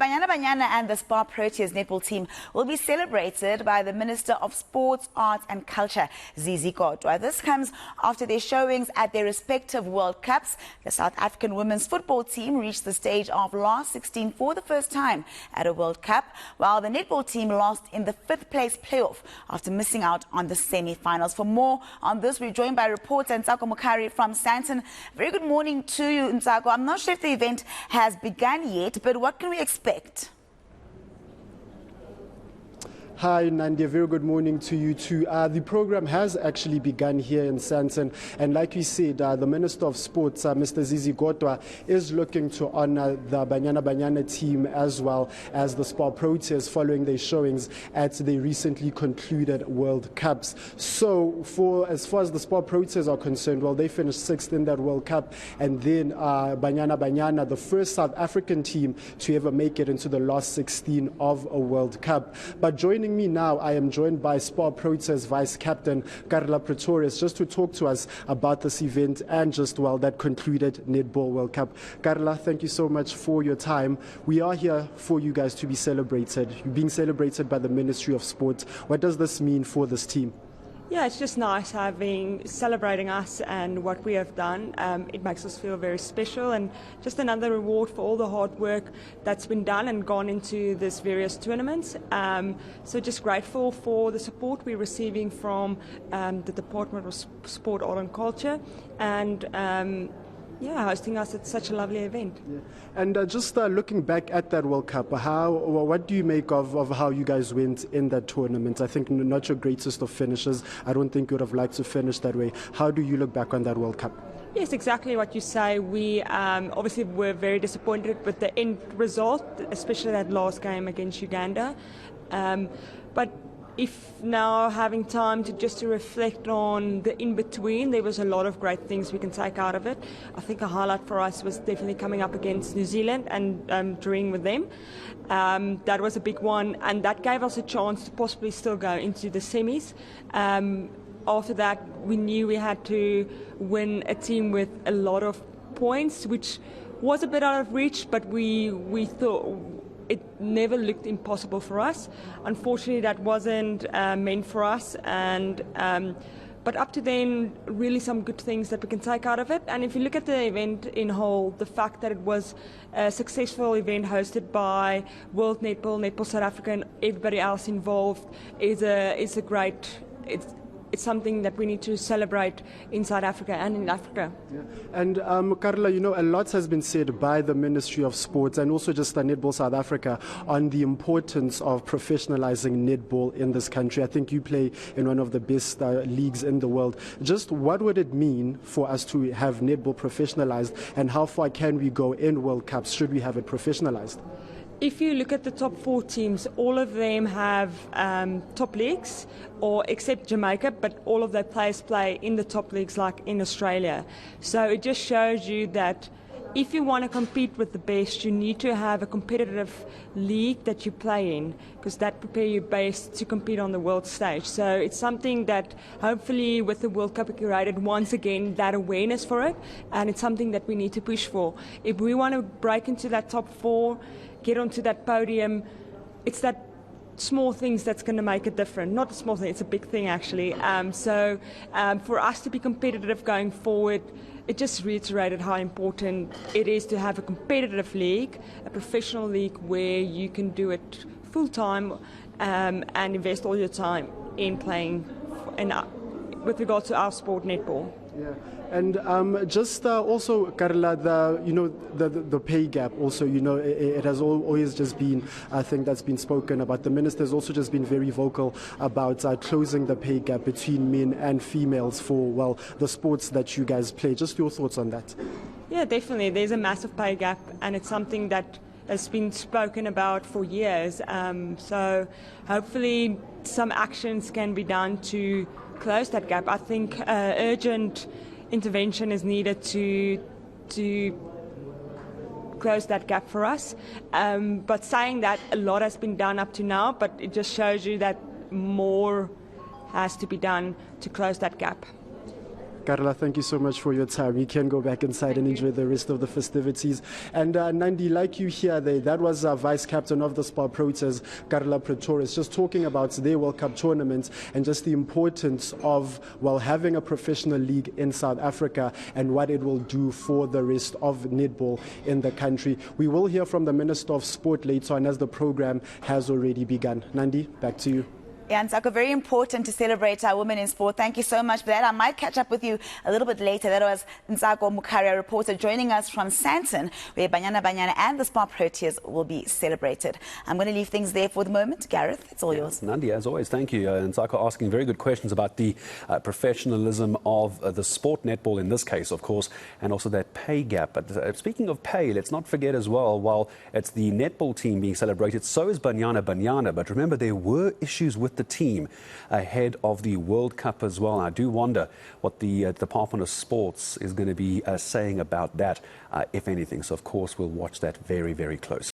Banyana Banyana and the Spar Proteas netball team will be celebrated by the Minister of Sports, Arts and Culture, Zizi Kodwa. This comes after their showings at their respective World Cups. The South African women's football team reached the stage of last 16 for the first time at a World Cup, while the netball team lost in the 5th place playoff after missing out on the semi-finals. For more on this, we're joined by reporter Ntsako Mukhari from Sandton. Very good morning to you, Ntsako. I'm not sure if the event has begun yet, but what can we expect? Hi, Nandi. Very good morning to you too. The program has actually begun here in Sandton, and like you said, the Minister of Sports, Mr. Zizi Kodwa, is looking to honor the Banyana Banyana team as well as the Spar Proteas following their showings at the recently concluded World Cups. So, as far as the Spar Proteas are concerned, well, they finished 6th in that World Cup, and then Banyana Banyana, the first South African team to ever make it into the last 16 of a World Cup. But joining me now, I am joined by Spar Proteas Vice Captain Culture Zizi just to talk to us about this event and just, well, that concluded Netball World Cup. Culture, thank you so much for your time. We are here for you guys to be celebrated. You're being celebrated by the Ministry of Sport. What does this mean for this team? Yeah, it's just nice celebrating us and what we have done. It makes us feel very special and just another reward for all the hard work that's been done and gone into this various tournaments. So just grateful for the support we're receiving from the Department of Sport, Art and Culture and hosting us at such a lovely event. Yeah. And just looking back at that World Cup, what do you make of how you guys went in that tournament? I think not your greatest of finishes. I don't think you would have liked to finish that way. How do you look back on that World Cup? Yes, exactly what you say. We obviously were very disappointed with the end result, especially that last game against Uganda. But if now having time to reflect on the in-between, there was a lot of great things we can take out of it. I think a highlight for us was definitely coming up against New Zealand and drawing with them. That was a big one, and that gave us a chance to possibly still go into the semis. After that, we knew we had to win a team with a lot of points, which was a bit out of reach, but we thought it never looked impossible for us. Unfortunately, that wasn't meant for us, but up to then, really some good things that we can take out of it. And if you look at the event in whole, the fact that it was a successful event hosted by World Netball, Netball South Africa, and everybody else involved is a great. It's something that we need to celebrate in South Africa and in Africa. Yeah. And Culture, a lot has been said by the Ministry of Sports and also just Netball South Africa on the importance of professionalizing netball in this country. I think you play in one of the best leagues in the world. Just what would it mean for us to have netball professionalized, and how far can we go in World Cups should we have it professionalized? If you look at the top 4 teams, all of them have top leagues, or except Jamaica, but all of their players play in the top leagues like in Australia. So it just shows you that if you want to compete with the best, you need to have a competitive league that you play in, because that prepares you best to compete on the world stage. So it's something that hopefully with the World Cup created once again that awareness for it, and it's something that we need to push for. If we want to break into that top 4, get onto that podium, it's that small things that's going to make it different. Not a small thing, it's a big thing actually. So for us to be competitive going forward, it just reiterated how important it is to have a competitive league, a professional league where you can do it full time and invest all your time in playing with regard to our sport, netball. Yeah. And just also, Culture, the pay gap also, it has always just been, I think that's been spoken about. The minister has also just been very vocal about closing the pay gap between men and females for, well, the sports that you guys play. Just your thoughts on that. Yeah, definitely. There's a massive pay gap, and it's something that has been spoken about for years. So hopefully some actions can be done to close that gap. I think urgent intervention is needed to close that gap for us. But saying that, a lot has been done up to now, but it just shows you that more has to be done to close that gap. Carla, thank you so much for your time. You can go back inside and enjoy the rest of the festivities. And Nandi, like you hear there, that was Vice Captain of the Spar Proteas, Carla Pretorius, just talking about their World Cup tournament and just the importance of, well, having a professional league in South Africa and what it will do for the rest of netball in the country. We will hear from the Minister of Sport later on as the program has already begun. Nandi, back to you. Yeah, Ntsako, very important to celebrate our women in sport. Thank you so much for that. I might catch up with you a little bit later. That was Ntsako Mukhari, a reporter, joining us from Sandton, where Banyana Banyana and the Spar Proteas will be celebrated. I'm going to leave things there for the moment. Gareth, it's all yours. Nandi, as always, thank you. Ntsako asking very good questions about the professionalism of the sport, netball in this case, of course, and also that pay gap. But speaking of pay, let's not forget as well, while it's the netball team being celebrated, so is Banyana Banyana. But remember, there were issues with the team ahead of the World Cup as well. I do wonder what the Department of Sports is going to be saying about that, if anything. So, of course, we'll watch that very, very close.